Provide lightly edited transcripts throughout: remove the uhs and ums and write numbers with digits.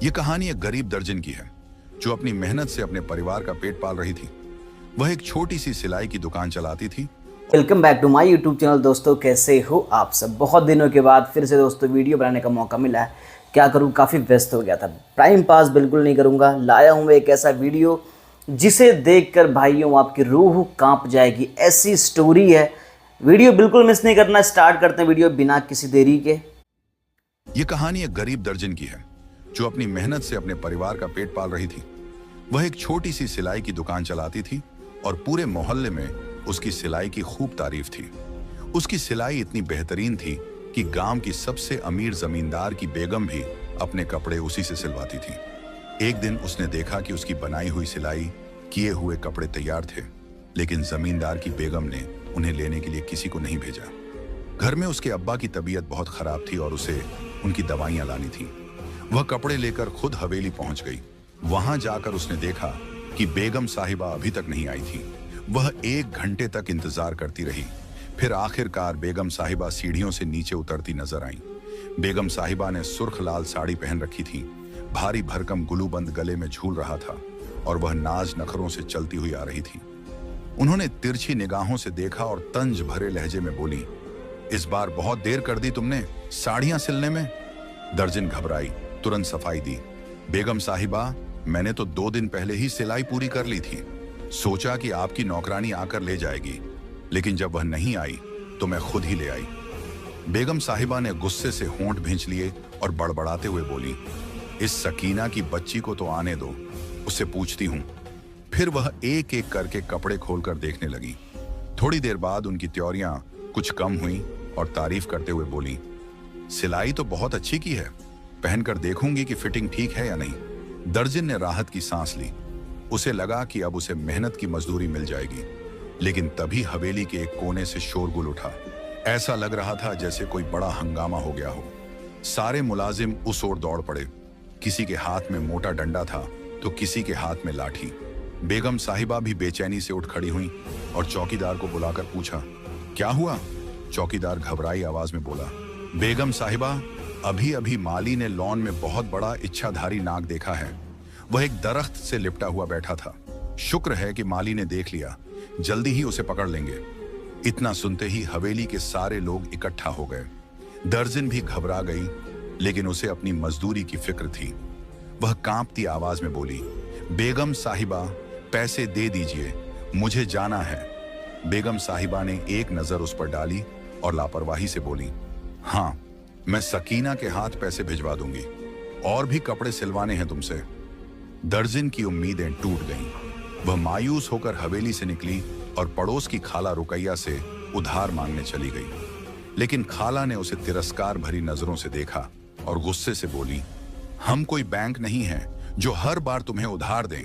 ये कहानी एक गरीब दर्जन की है जो अपनी मेहनत से अपने परिवार का पेट पाल रही थी। वह एक छोटी सी सिलाई की दुकान चलाती थी। Welcome back to my YouTube channel. दोस्तों कैसे हो आप सब? बहुत दिनों के बाद फिर से दोस्तों वीडियो बनाने का मौका मिला है। क्या करूं, काफ़ी व्यस्त हो गया था। टाइम पास बिल्कुल नहीं करूंगा। लाया हूं मैं एक ऐसा वीडियो जिसे देखकर भाइयों आपकी रूह कांप जाएगी। ऐसी स्टोरी है, वीडियो बिल्कुल मिस नहीं करना। स्टार्ट करते हैं वीडियो बिना किसी देरी के। ये कहानी एक गरीब दर्जन की है जो अपनी मेहनत से अपने परिवार का पेट पाल रही थी। वह एक छोटी सी सिलाई की दुकान चलाती थी और पूरे मोहल्ले में उसकी सिलाई की खूब तारीफ थी। उसकी सिलाई इतनी बेहतरीन थी कि गांव की सबसे अमीर जमींदार की बेगम भी अपने कपड़े उसी से सिलवाती थी। एक दिन उसने देखा कि उसकी बनाई हुई सिलाई किए हुए कपड़े तैयार थे, लेकिन जमींदार की बेगम ने उन्हें लेने के लिए किसी को नहीं भेजा। घर में उसके अब्बा की तबीयत बहुत खराब थी और उसे उनकी दवाइयां लानी थी। वह कपड़े लेकर खुद हवेली पहुंच गई। वहां जाकर उसने देखा कि बेगम साहिबा अभी तक नहीं आई थी। वह 1 घंटे तक इंतजार करती रही। फिर आखिरकार बेगम साहिबा सीढ़ियों से नीचे उतरती नजर आई। बेगम साहिबा ने सुर्ख लाल साड़ी पहन रखी थी। भारी भरकम गुलूबंद गले में झूल रहा था और वह नाज नखरों से चलती हुई आ रही थी। उन्होंने तिरछी निगाहों से देखा और तंज भरे लहजे में बोली, इस बार बहुत देर कर दी तुमने साड़ियां सिलने में। दर्जन घबराई, तुरंत सफाई दी। बेगम साहिबा, मैंने तो 2 दिन पहले ही सिलाई पूरी कर ली थी। सोचा कि आपकी नौकरानी आकर ले जाएगी, लेकिन जब वह नहीं आई तो मैं खुद ही ले आई। बेगम साहिबा ने गुस्से से होंठ भींच लिए और बड़बड़ाते हुए बोली, इस सकीना की बच्ची को तो आने दो, उससे पूछती हूँ। फिर वह एक एक करके कपड़े खोलकर देखने लगी। थोड़ी देर बाद उनकी त्योरियां कुछ कम हुई और तारीफ करते हुए बोली, सिलाई तो बहुत अच्छी की है, पहनकर देखूंगी कि फिटिंग ठीक है या नहीं। दर्जन ने राहत की सांस ली। उसे लगा कि अब उसे मेहनत की मजदूरी मिल जाएगी। लेकिन तभी हवेली के एक कोने से शोरगुल उठा। ऐसा लग रहा था जैसे कोई बड़ा हंगामा हो गया हो। सारे मुलाजिम उस ओर दौड़ पड़े। किसी के हाथ में मोटा डंडा था तो किसी के हाथ में लाठी। बेगम साहिबा भी बेचैनी से उठ खड़ी हुई और चौकीदार को बुलाकर पूछा, क्या हुआ? चौकीदार घबराई आवाज में बोला, बेगम साहिबा, अभी अभी माली ने लॉन में बहुत बड़ा इच्छाधारी नाग देखा है। वह एक दरख्त से लिपटा हुआ बैठा था। शुक्र है कि माली ने देख लिया, जल्दी ही उसे पकड़ लेंगे। इतना सुनते ही हवेली के सारे लोग इकट्ठा हो गए। दर्जन भी घबरा गई, लेकिन उसे अपनी मजदूरी की फिक्र थी। वह कांपती आवाज में बोली, बेगम साहिबा, पैसे दे दीजिए, मुझे जाना है। बेगम साहिबा ने एक नजर उस पर डाली और लापरवाही से बोली, हाँ, मैं सकीना के हाथ पैसे भिजवा दूंगी, और भी कपड़े सिलवाने हैं तुमसे। दर्जन की उम्मीदें टूट गईं। वह मायूस होकर हवेली से निकली और पड़ोस की खाला रुकैया से उधार मांगने चली गई। लेकिन खाला ने उसे तिरस्कार भरी नजरों से देखा और गुस्से से बोली, हम कोई बैंक नहीं है जो हर बार तुम्हें उधार दें।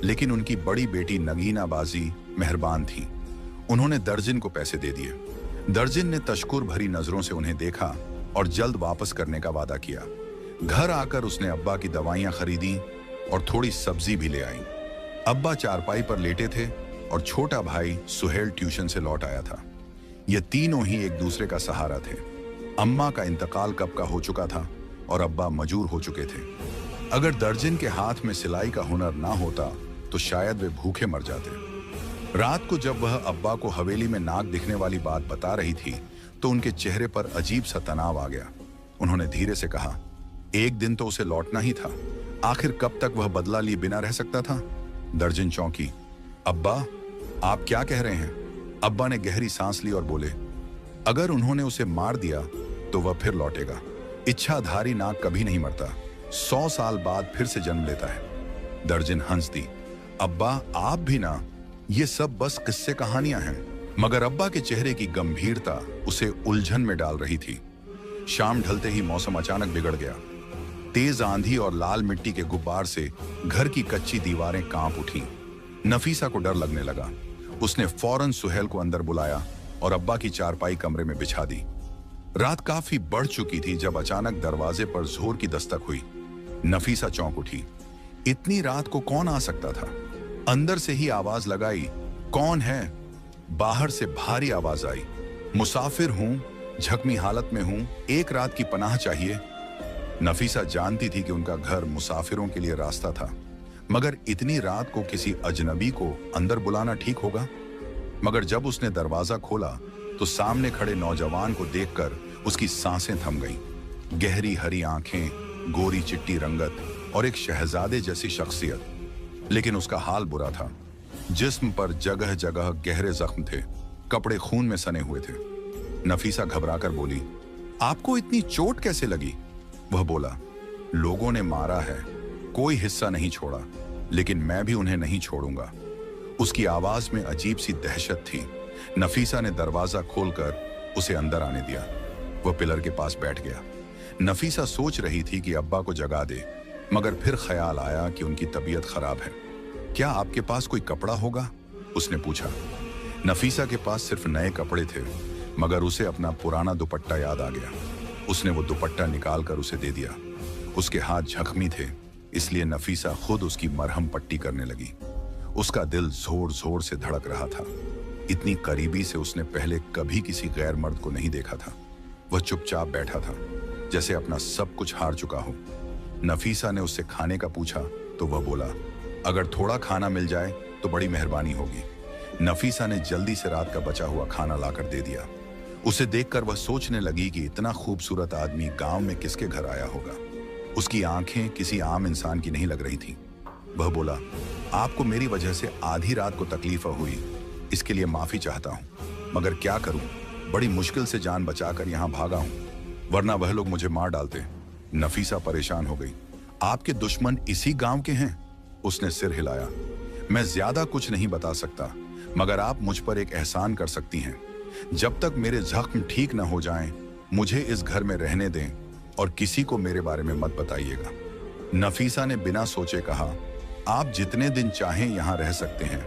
लेकिन उनकी बड़ी बेटी नगीना बाजी मेहरबान थी। उन्होंने दर्जन को पैसे दे दिए। दर्जन ने तशकुर भरी नजरों से उन्हें देखा और जल्द वापस करने का वादा किया। घर आकर उसने अब्बा की दवाइयां खरीदी और थोड़ी सब्जी भी ले आई। अब्बा चारपाई पर लेटे थे और छोटा भाई सुहेल ट्यूशन से लौट आया था। ये तीनों ही एक दूसरे का सहारा थे। अम्मा का इंतकाल कब का हो चुका था और अब्बा मजूर हो चुके थे। अगर दर्जन के हाथ में सिलाई का हुनर ना होता तो शायद वे भूखे मर जाते। रात को जब वह अब्बा को हवेली में नाग दिखने वाली बात बता रही थी तो उनके चेहरे पर अजीब सा तनाव आ गया। उन्होंने धीरे से कहा, एक दिन तो उसे लौटना ही था, आखिर कब तक वह बदला लिए बिना रह सकता था? दर्जन चौंकी। अब्बा, आप क्या कह रहे हैं? अब्बा ने गहरी सांस ली और बोले, अगर उन्होंने उसे मार दिया तो वह फिर लौटेगा। इच्छाधारी नाग कभी नहीं मरता, 100 साल बाद फिर से जन्म लेता है। दर्जन हंस दी। अब्बा, आप भी ना, ये सब बस किस्से कहानियां हैं। मगर अब्बा के चेहरे की गंभीरता उसे उलझन में डाल रही थी। शाम ढलते ही मौसम अचानक बिगड़ गया। तेज आंधी और लाल मिट्टी के गुब्बार से घर की कच्ची दीवारें कांप उठी। नफीसा को डर लगने लगा। उसने फौरन सुहेल को अंदर बुलाया और अब्बा की चारपाई कमरे में बिछा दी। रात काफी बढ़ चुकी थी जब अचानक दरवाजे पर जोर की दस्तक हुई। नफीसा चौंक उठी। इतनी रात को कौन आ सकता था? अंदर से ही आवाज लगाई, कौन है? बाहर से भारी आवाज आई, मुसाफिर हूं, झकमी हालत में हूं, एक रात की पनाह चाहिए। नफीसा जानती थी कि उनका घर मुसाफिरों के लिए रास्ता था, मगर इतनी रात को किसी अजनबी को अंदर बुलाना ठीक होगा? मगर जब उसने दरवाजा खोला तो सामने खड़े नौजवान को देखकर उसकी सांसें थम गईं। गहरी हरी आंखें, गोरी चिट्टी रंगत और एक शहजादे जैसी शख्सियत। लेकिन उसका हाल बुरा था। जिस्म पर जगह जगह गहरे जख्म थे, कपड़े खून में सने हुए थे। नफीसा घबराकर बोली, आपको इतनी चोट कैसे लगी? वह बोला, लोगों ने मारा है, कोई हिस्सा नहीं छोड़ा, लेकिन मैं भी उन्हें नहीं छोड़ूंगा। उसकी आवाज में अजीब सी दहशत थी। नफीसा ने दरवाजा खोलकर उसे अंदर आने दिया। वह पिलर के पास बैठ गया। नफीसा सोच रही थी कि अब्बा को जगा दे, मगर फिर ख्याल आया कि उनकी तबीयत खराब है। क्या आपके पास कोई कपड़ा होगा? उसने पूछा। नफीसा के पास सिर्फ नए कपड़े थे, मगर उसे अपना पुराना दुपट्टा याद आ गया। उसने वो दुपट्टा निकालकर उसे दे दिया। उसके हाथ जख्मी थे, इसलिए नफीसा खुद उसकी मरहम पट्टी करने लगी। उसका दिल जोर जोर से धड़क रहा था। इतनी करीबी से उसने पहले कभी किसी गैर मर्द को नहीं देखा था। वह चुपचाप बैठा था, जैसे अपना सब कुछ हार चुका हो। नफीसा ने उससे खाने का पूछा तो वह बोला, अगर थोड़ा खाना मिल जाए तो बड़ी मेहरबानी होगी। नफीसा ने जल्दी से रात का बचा हुआ खाना लाकर दे दिया। उसे देखकर वह सोचने लगी कि इतना खूबसूरत आदमी गांव में किसके घर आया होगा। उसकी आंखें किसी आम इंसान की नहीं लग रही थीं। वह बोला, आपको मेरी वजह से आधी रात को तकलीफ हुई, इसके लिए माफी चाहता हूं, मगर क्या करूं, बड़ी मुश्किल से जान बचाकर यहां भागा हूं, वरना वह लोग मुझे मार डालते। नफीसा परेशान हो गई। आपके दुश्मन इसी गांव के हैं? उसने सिर हिलाया। मैं ज्यादा कुछ नहीं बता सकता, मगर आप मुझ पर एक एहसान कर सकती हैं। जब तक मेरे जख्म ठीक न हो जाएं, मुझे इस घर में रहने दें और किसी को मेरे बारे में मत बताइएगा। नफीसा ने बिना सोचे कहा, आप जितने दिन चाहें यहां रह सकते हैं,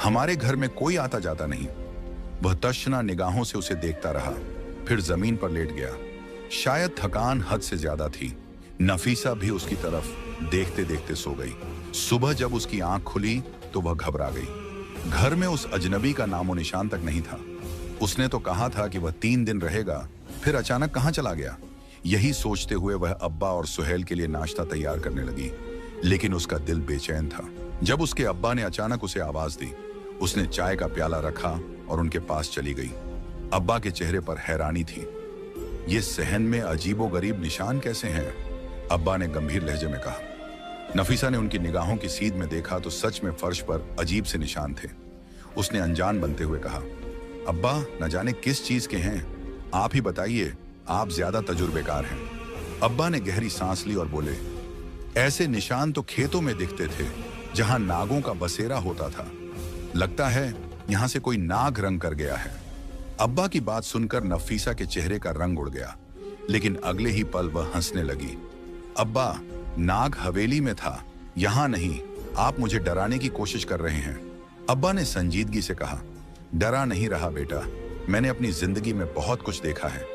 हमारे घर में कोई आता जाता नहीं। वह तशना निगाहों से उसे देखता रहा, फिर जमीन पर लेट गया। शायद थकान हद से ज्यादा थी। नफीसा भी उसकी तरफ देखते देखते सो गई। सुबह जब उसकी आंख खुली तो वह घबरा गई। घर में उस अजनबी का नामो निशान तक नहीं था। उसने तो कहा था कि वह 3 दिन रहेगा, फिर अचानक कहां चला गया? यही सोचते हुए वह अब्बा और सुहेल के लिए नाश्ता तैयार करने लगी, लेकिन उसका दिल बेचैन था। जब उसके अब्बा ने अचानक उसे आवाज दी, उसने चाय का प्याला रखा और उनके पास चली गई। अब्बा के चेहरे पर हैरानी थी। ये सहन में अजीबोगरीब निशान कैसे हैं? अब्बा ने गंभीर लहजे में कहा। नफीसा ने उनकी निगाहों की सीध में देखा तो सच में फर्श पर अजीब से निशान थे। उसने अनजान बनते हुए कहा, अब्बा न जाने किस चीज के हैं, आप ही बताइए, आप ज्यादा तजुर्बेकार हैं। अब्बा ने गहरी सांस ली और बोले, ऐसे निशान तो खेतों में दिखते थे जहां नागों का बसेरा होता था। लगता है यहां से कोई नाग रंग कर गया है। अब्बा की बात सुनकर नफीसा के चेहरे का रंग उड़ गया, लेकिन अगले ही पल वह हंसने लगी। अब्बा, नाग हवेली में था, यहां नहीं। आप मुझे डराने की कोशिश कर रहे हैं। अब्बा ने संजीदगी से कहा, डरा नहीं रहा बेटा, मैंने अपनी जिंदगी में बहुत कुछ देखा है।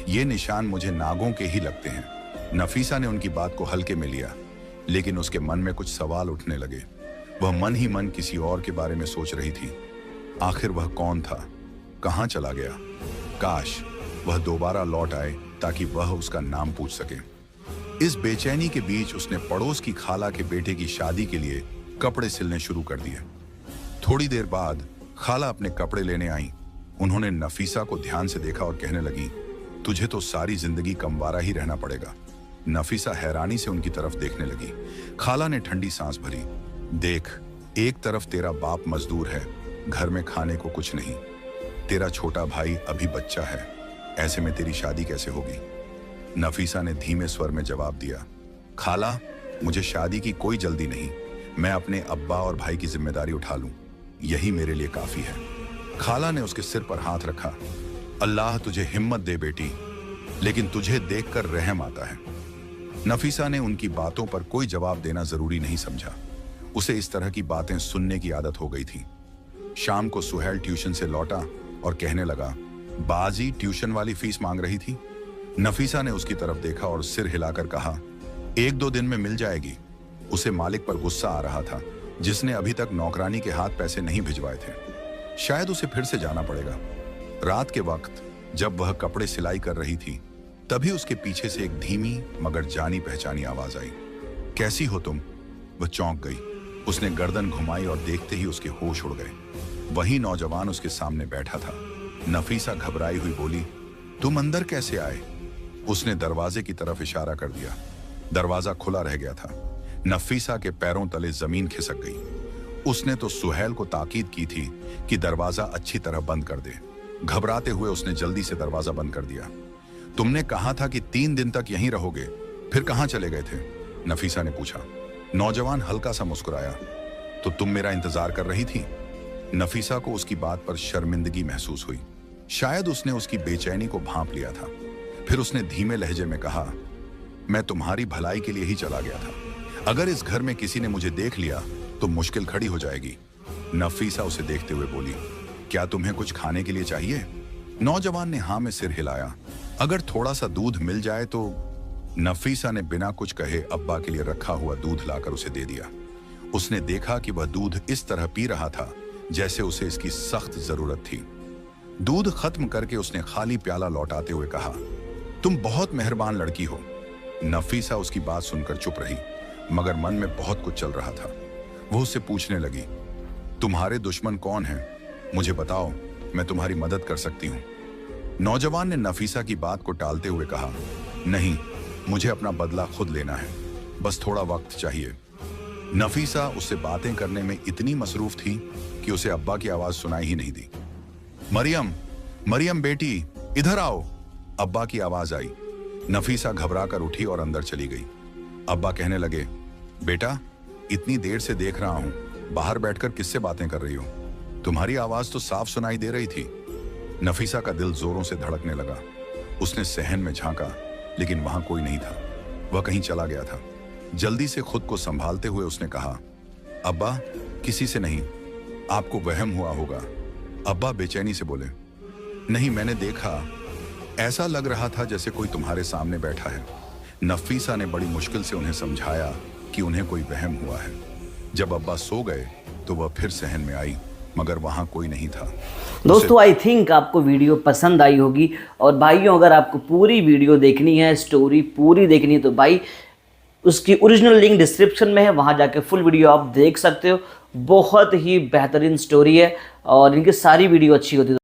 ये निशान मुझे नागों के ही लगते हैं। नफीसा ने उनकी बात को हल्के में लिया, लेकिन उसके मन में कुछ सवाल उठने लगे। वह मन ही मन किसी और के बारे में सोच रही थी। आखिर वह कौन था? कहां चला गया? काश वह दोबारा लौट आए ताकि वह उसका नाम पूछ सके। इस बेचैनी के बीच उसने पड़ोस की खाला के बेटे की शादी के लिए कपड़े सिलने शुरू कर दिए। थोड़ी देर बाद खाला अपने कपड़े लेने आई। उन्होंने नफीसा को ध्यान से देखा और कहने लगी, तुझे तो सारी जिंदगी कमवारा ही रहना पड़ेगा। नफीसा हैरानी से उनकी तरफ देखने लगी। खाला ने ठंडी सांस भरी। देख, एक तरफ तेरा बाप मजदूर है, घर में खाने को कुछ नहीं। तेरा छोटा भाई अभी बच्चा है, ऐसे में तेरी शादी कैसे होगी? नफीसा ने धीमे स्वर में जवाब दिया, खाला, मुझे शादी की कोई जल्दी नहीं। मैं अपने अब्बा और भाई की जिम्मेदारी उठा लूं, यही मेरे लिए काफी है। खाला ने उसके सिर पर हाथ रखा। अल्लाह तुझे हिम्मत दे बेटी, लेकिन तुझे देखकर रहम आता है। नफीसा ने उनकी बातों पर कोई जवाब देना जरूरी नहीं समझा। उसे इस तरह की बातें सुनने की आदत हो गई थी। शाम को सुहेल ट्यूशन से लौटा और कहने लगा, बाजी ट्यूशन वाली फीस मांग रही थी। नफीसा ने उसकी तरफ देखा और सिर हिलाकर कहा, 1-2 दिन में मिल जाएगी। उसे मालिक पर गुस्सा आ रहा था, जिसने अभी तक नौकरानी के हाथ पैसे नहीं भिजवाए थे। शायद उसे फिर से जाना पड़ेगा। रात के वक्त जब वह कपड़े सिलाई कर रही थी, तभी उसके पीछे से एक धीमी मगर जानी पहचानी आवाज आई। कैसी हो तुम? वह चौंक गई। उसने गर्दन घुमाई और देखते ही उसके होश उड़ गए। वही नौजवान उसके सामने बैठा था। नफीसा घबराई हुई बोली, तुम अंदर कैसे आए? उसने दरवाजे की तरफ इशारा कर दिया। दरवाजा खुला रह गया था। नफीसा के पैरों तले जमीन खिसक गई। उसने तो सुहेल को ताकीद की थी कि दरवाजा अच्छी तरह बंद कर दे। घबराते हुए उसने जल्दी से दरवाजा बंद कर दिया। तुमने कहा था कि 3 दिन तक यहीं रहोगे, फिर कहां चले गए थे? नफीसा ने पूछा। नौजवान हल्का सा मुस्कुराया। तो तुम मेरा इंतजार कर रही थी? नफीसा को उसकी बात पर शर्मिंदगी महसूस हुई। शायद उसने उसकी बेचैनी को भांप लिया था। फिर उसने धीमे लहजे में कहा, मैं तुम्हारी भलाई के लिए ही चला गया था। अगर इस घर में किसी ने मुझे देख लिया तो मुश्किल खड़ी हो जाएगी। नफीसा उसे देखते हुए बोली, क्या तुम्हें कुछ खाने के लिए चाहिए? नौजवान ने हाँ में सिर हिलाया। अगर थोड़ा सा दूध मिल जाए तो। नफीसा ने बिना कुछ कहे अब्बा के लिए रखा हुआ दूध लाकर उसे दे दिया। उसने देखा कि वह दूध इस तरह पी रहा था जैसे उसे इसकी सख्त जरूरत थी। दूध खत्म करके उसने खाली प्याला लौटाते हुए कहा, तुम बहुत मेहरबान लड़की हो। नफीसा उसकी बात सुनकर चुप रही, मगर मन में बहुत कुछ चल रहा था। वो उससे पूछने लगी, तुम्हारे दुश्मन कौन हैं? मुझे बताओ, मैं तुम्हारी मदद कर सकती हूँ। नौजवान ने नफीसा की बात को टालते हुए कहा, नहीं, मुझे अपना बदला खुद लेना है, बस थोड़ा वक्त चाहिए। नफीसा उससे बातें करने में इतनी मसरूफ थी कि उसे अब्बा की आवाज सुनाई ही नहीं दी। मरियम, मरियम बेटी, इधर आओ। अब्बा की आवाज आई। नफीसा घबराकर उठी और अंदर चली गई। अब्बा कहने लगे, बेटा, इतनी देर से देख रहा हूं, बाहर बैठकर किससे बातें कर रही हो? तुम्हारी आवाज तो साफ सुनाई दे रही थी। नफीसा का दिल जोरों से धड़कने लगा। उसने सहन में झांका, लेकिन वहां कोई नहीं था। वह कहीं चला गया था। जल्दी से खुद को संभालते हुए उसने कहा, अब्बा, किसी से नहीं, आपको वहम हुआ होगा। अब्बा बेचैनी से बोले, नहीं, मैंने देखा, ऐसा लग रहा था जैसे कोई तुम्हारे सामने बैठा है। नफीसा ने बड़ी मुश्किल से उन्हें समझाया कि उन्हें कोई वहम हुआ है। जब अब्बा सो गए तो वह फिर सहन में आई, मगर वहां कोई नहीं था। दोस्तों, आई थिंक आपको वीडियो पसंद आई होगी। और भाइयों, अगर आपको पूरी वीडियो देखनी है, स्टोरी पूरी देखनी है, तो भाई उसकी ओरिजिनल लिंक डिस्क्रिप्शन में है, वहां जाके फुल वीडियो आप देख सकते हो। बहुत ही बेहतरीन स्टोरी है और इनकी सारी वीडियो अच्छी होती है।